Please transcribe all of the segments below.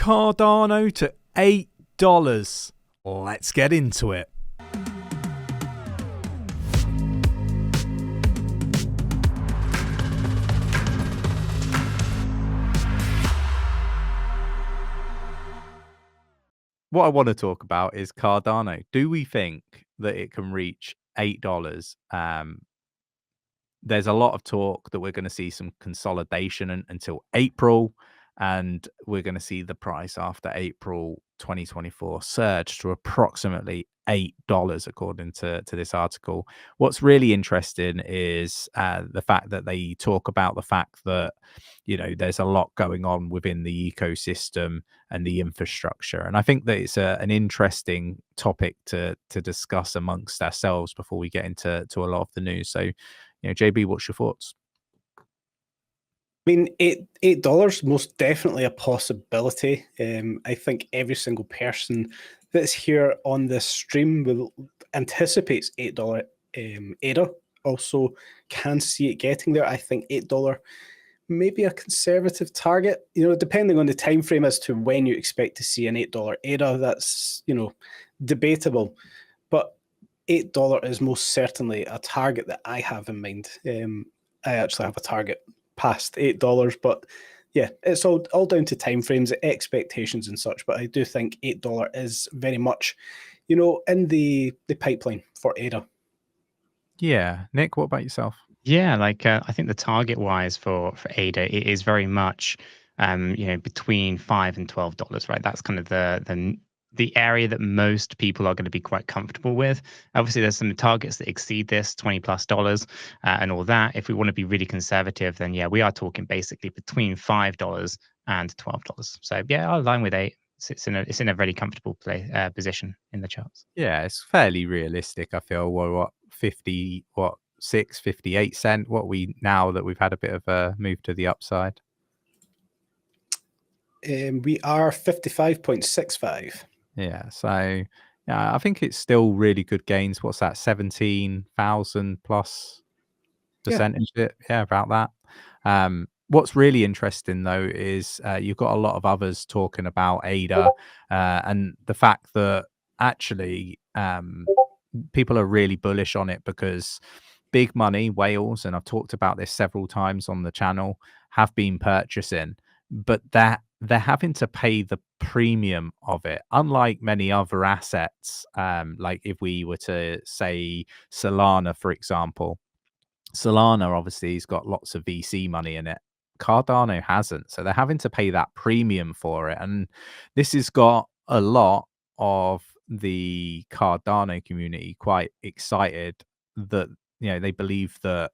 Cardano to $8. Let's get into it. What I want to talk about is Cardano. Do we think that it can reach $8? There's a lot of talk that we're going to see some consolidation until April, and we're going to see the price after April 2024 surge to approximately $8, according to this article. What's really interesting is the fact that they talk about the fact that, you know, there's a lot going on within the ecosystem and the infrastructure. And I think that it's an interesting topic to discuss amongst ourselves before we get into a lot of the news. So, you know, JB, what's your thoughts? I mean, $8 most definitely a possibility. I think every single person that's here on this stream anticipates $8 ADA. Also, can see it getting there. I think $8 may be a conservative target. You know, depending on the time frame as to when you expect to see an $8 ADA, that's, you know, debatable. But $8 is most certainly a target that I have in mind. I actually have a target past $8, but yeah, it's all down to timeframes, expectations and such. But I do think $8 is very much, you know, in the pipeline for ADA. Yeah. Nick, what about yourself? Yeah, like I think the target wise for ADA, it is very much you know, between $5 and $12, right? That's kind of the area that most people are going to be quite comfortable with. Obviously, there's some targets that exceed this $20+ and all that. If we want to be really conservative, then yeah, we are talking basically between $5 and $12. So yeah, I'll align with 8. It's in a very comfortable position in the charts. Yeah, it's fairly realistic. I feel. What 58 cent? What we now that we've had a bit of a move to the upside? We are 55.65. Yeah, so yeah, I think it's still really good gains. What's that? 17,000 plus percentage? Yeah, about that. What's really interesting though is you've got a lot of others talking about ADA and the fact that actually people are really bullish on it because big money whales, and I've talked about this several times on the channel, have been purchasing, but that they're having to pay the premium of it, unlike many other assets. Like if we were to say Solana, for example, Solana obviously has got lots of VC money in it. Cardano hasn't, so they're having to pay that premium for it, and this has got a lot of the Cardano community quite excited that, you know, they believe that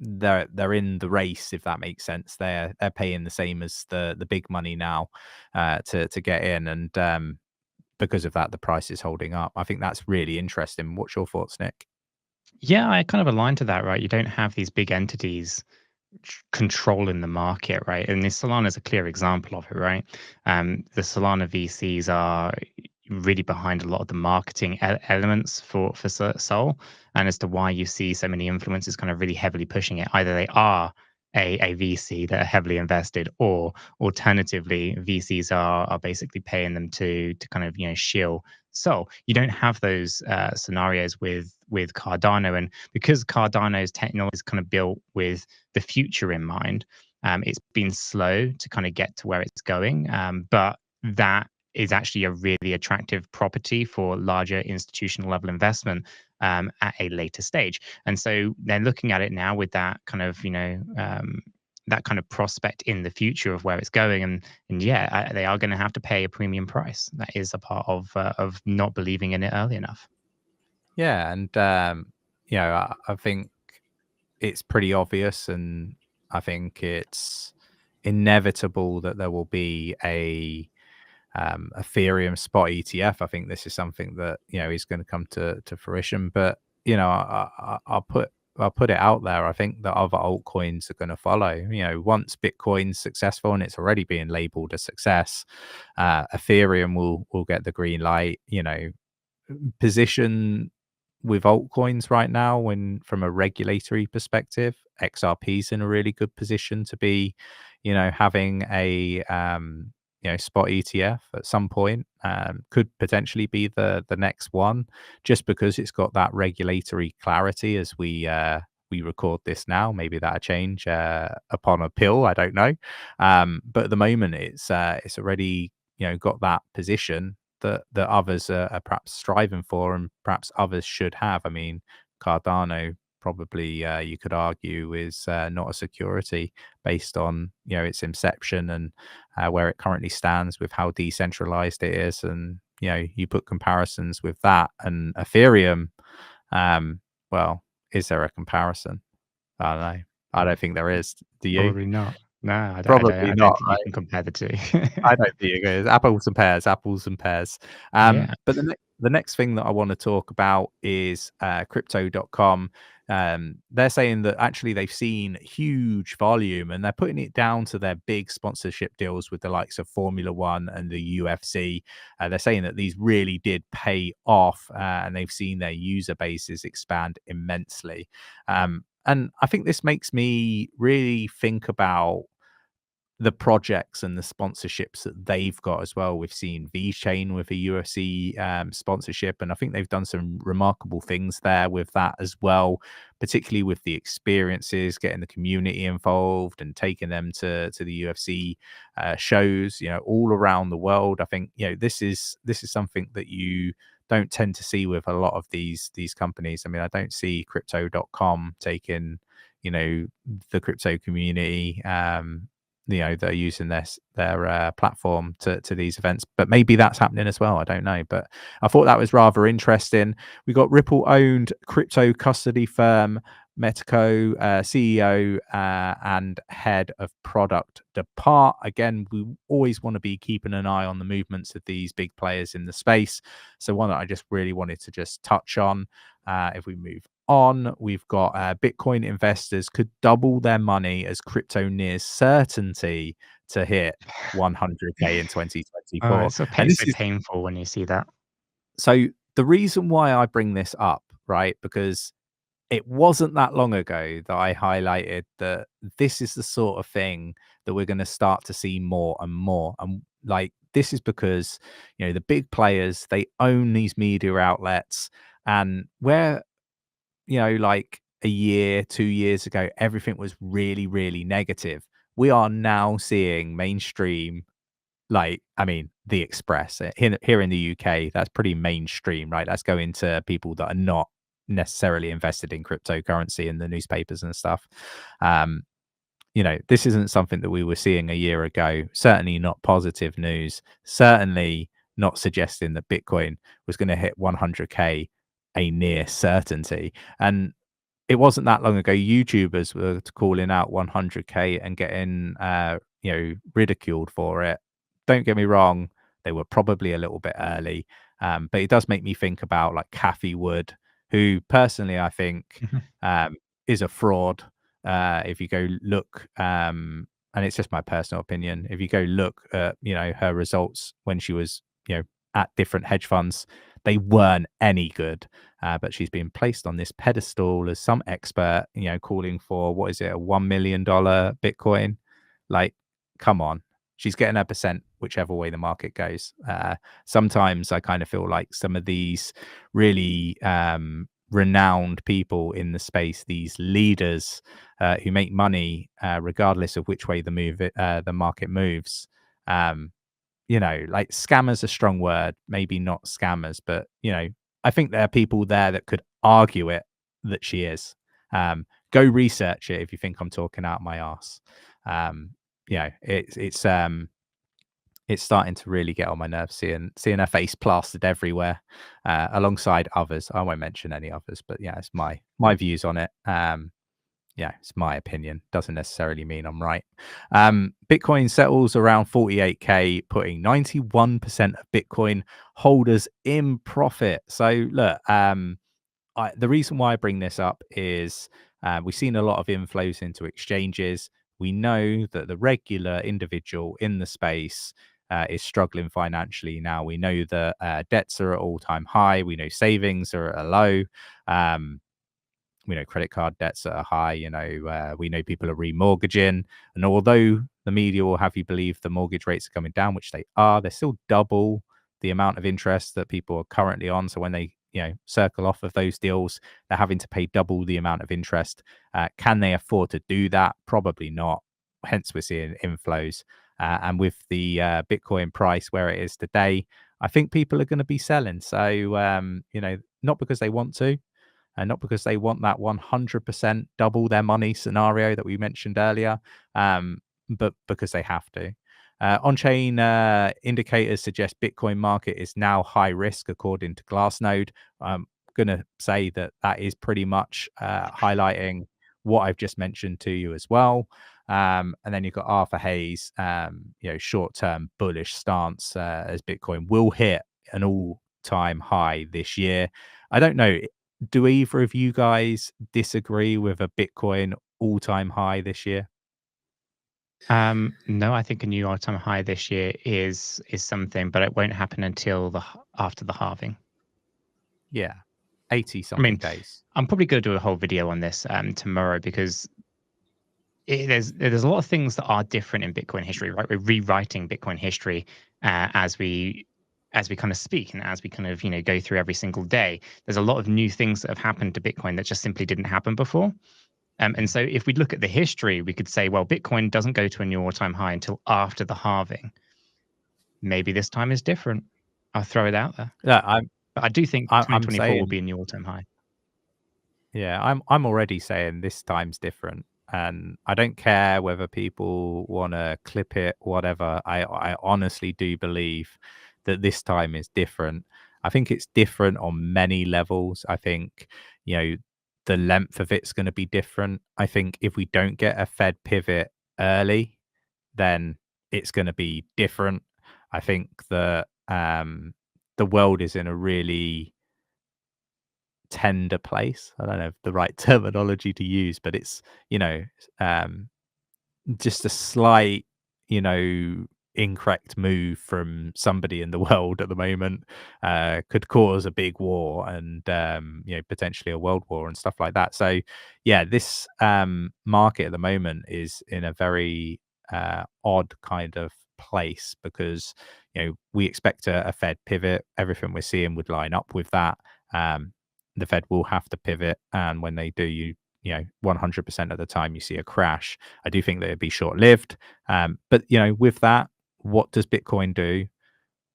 they're in the race, if that makes sense. They're paying the same as the big money now to get in, and because of that, the price is holding up. I think that's really interesting. What's your thoughts, Nick? Yeah, I kind of align to that, right? You don't have these big entities controlling the market, right? And this Solana is a clear example of it, right? The Solana VCs are really behind a lot of the marketing elements for Sol, and as to why you see so many influencers kind of really heavily pushing it. Either they are a VC that are heavily invested, or alternatively, VCs are basically paying them to kind of, you know, shill. So you don't have those scenarios with Cardano, and because Cardano's technology is kind of built with the future in mind, it's been slow to kind of get to where it's going, but that is actually a really attractive property for larger institutional level investment at a later stage. And so they're looking at it now with that kind of, you know, that kind of prospect in the future of where it's going. And yeah, they are going to have to pay a premium price. That is a part of not believing in it early enough. Yeah, and you know, I think it's pretty obvious, and I think it's inevitable that there will be a Ethereum spot ETF. I think this is something that, you know, is going to come to fruition. But, you know, I'll put it out there. I think that other altcoins are going to follow. You know, once Bitcoin's successful, and it's already being labeled a success, Ethereum will get the green light. You know, position with altcoins right now, when from a regulatory perspective, XRP's in a really good position to be, you know, having a spot ETF at some point. Could potentially be the next one, just because it's got that regulatory clarity as we record this now. Maybe that'll change upon a pill. I don't know. But at the moment, it's already got that position that others are perhaps striving for, and perhaps others should have. I mean, Cardano probably you could argue is not a security based on its inception and where it currently stands with how decentralized it is. And you put comparisons with that and Ethereum. Well, is there a comparison? I don't know. I don't think there is. Do you? Probably not. No, I Probably don't not, think you can compare the two. I don't think it is. Apples and pears, apples and pears. Yeah. But the next thing that I want to talk about is crypto.com. They're saying that actually they've seen huge volume, and they're putting it down to their big sponsorship deals with the likes of Formula One and the UFC. They're saying that these really did pay off, and they've seen their user bases expand immensely. And I think this makes me really think about the projects and the sponsorships that they've got as well. We've seen VeChain with a UFC sponsorship, and I think they've done some remarkable things there with that as well, particularly with the experiences, getting the community involved and taking them to the UFC shows, all around the world. I think this is something that you don't tend to see with a lot of these companies. I mean, I don't see crypto.com taking the crypto community that are using their platform to these events, but maybe that's happening as well. I don't know, but I thought that was rather interesting. We got Ripple owned crypto custody firm 𝗕𝗘𝗪𝗧𝗧 CEO and head of product depart. Again, we always want to be keeping an eye on the movements of these big players in the space. So one that I just really wanted to just touch on. If we move on, we've got Bitcoin investors could double their money as crypto nears certainty to hit 100K in 2024. It's so And this is painful when you see that. so the reason why I bring this up, right? Because it wasn't that long ago that I highlighted that this is the sort of thing that we're going to start to see more and more. And like, this is because, the big players, they own these media outlets, and where, like a year, 2 years ago, everything was really, really negative. We are now seeing mainstream, like, I mean, The Express here in the UK, that's pretty mainstream, right? That's going to people that are not necessarily invested in cryptocurrency in the newspapers and stuff. This isn't something that we were seeing a year ago. Certainly not positive news. Certainly not suggesting that Bitcoin was going to hit 100K a near certainty. And it wasn't that long ago YouTubers were calling out 100K and getting ridiculed for it. Don't get me wrong, they were probably a little bit early, but it does make me think about like Cathie Wood, who personally I think is a fraud. If you go look, and it's just my personal opinion, if you go look at her results when she was at different hedge funds, they weren't any good. But she's been placed on this pedestal as some expert, calling for, what is it, a $1 million Bitcoin? Like, come on. She's getting a percent whichever way the market goes. Sometimes I kind of feel like some of these really renowned people in the space, these leaders who make money regardless of which way the market moves. Like, scammers a strong word, maybe not scammers, but I think there are people there that could argue it that she is. Go research it if you think I'm talking out my ass. It's starting to really get on my nerves seeing her face plastered everywhere, alongside others. I won't mention any others, but yeah, it's my views on it. It's my opinion. Doesn't necessarily mean I'm right. Bitcoin settles around 48K, putting 91% of Bitcoin holders in profit. So look, the reason why I bring this up is we've seen a lot of inflows into exchanges. We know that the regular individual in the space is struggling financially now. We know that debts are at all-time high. We know savings are at a low. We know credit card debts are high. We know people are remortgaging, and although the media will have you believe the mortgage rates are coming down, which they are, they're still double the amount of interest that people are currently on. So when they circle off of those deals, they're having to pay double the amount of interest. Can they afford to do that? Probably not. Hence, we're seeing inflows. And with the Bitcoin price where it is today, I think people are going to be selling. So, not because they want to, and not because they want that 100% double their money scenario that we mentioned earlier, but because they have to. On-chain indicators suggest Bitcoin market is now high risk, according to Glassnode. I'm going to say that is pretty much highlighting what I've just mentioned to you as well. And then you've got Arthur Hayes, short-term bullish stance as Bitcoin will hit an all-time high this year. I don't know. Do either of you guys disagree with a Bitcoin all-time high this year? No, I think a new all-time high this year is something, but it won't happen until after the halving. Yeah, 80-something days. I'm probably going to do a whole video on this tomorrow, because there's a lot of things that are different in Bitcoin history, right? We're rewriting Bitcoin history as we kind of speak, and as we kind of go through every single day. There's a lot of new things that have happened to Bitcoin that just simply didn't happen before. And so if we look at the history, we could say, well, Bitcoin doesn't go to a new all-time high until after the halving. Maybe this time is different. I'll throw it out there. Yeah, but I do think 2024 will be a new all-time high. Yeah, I'm already saying this time's different, and I don't care whether people want to clip it, whatever. I honestly do believe that this time is different. I think it's different on many levels. I think, the length of it's going to be different. I think if we don't get a Fed pivot early, then it's going to be different. I think that the world is in a really tender place. I don't know the right terminology to use, but it's just a slight incorrect move from somebody in the world at the moment could cause a big war, and potentially a world war and stuff like that. So yeah, this market at the moment is in a very odd kind of place, because we expect a Fed pivot. Everything we're seeing would line up with that. The Fed will have to pivot, and when they do, 100% of the time you see a crash. I do think that it'd be short-lived, but with that, what does Bitcoin do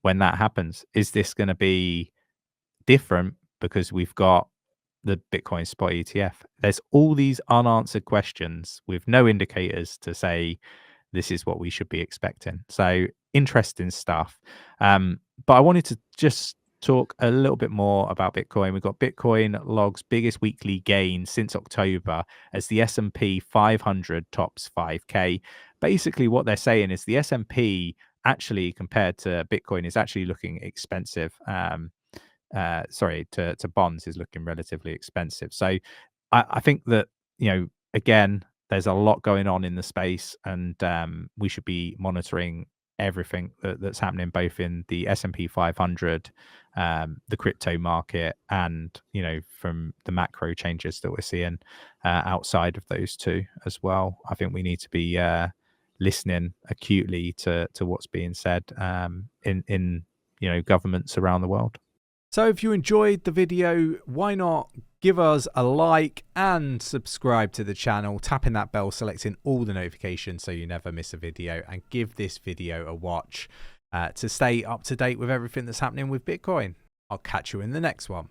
when that happens? Is this going to be different because we've got the Bitcoin spot ETF? There's all these unanswered questions with no indicators to say this is what we should be expecting. So interesting stuff. But I wanted to just talk a little bit more about Bitcoin. We've got Bitcoin logs biggest weekly gain since October as the S&P 500 tops 5K. Basically, what they're saying is the S&P actually, compared to Bitcoin, is actually looking expensive. To bonds is looking relatively expensive. So I think that, again, there's a lot going on in the space, and we should be monitoring everything that's happening both in the S&P 500, the crypto market, and from the macro changes that we're seeing outside of those two as well. I think we need to be listening acutely to what's being said in governments around the world. So if you enjoyed the video, why not give us a like and subscribe to the channel, tapping that bell, selecting all the notifications so you never miss a video, and give this video a watch to stay up to date with everything that's happening with Bitcoin. I'll catch you in the next one.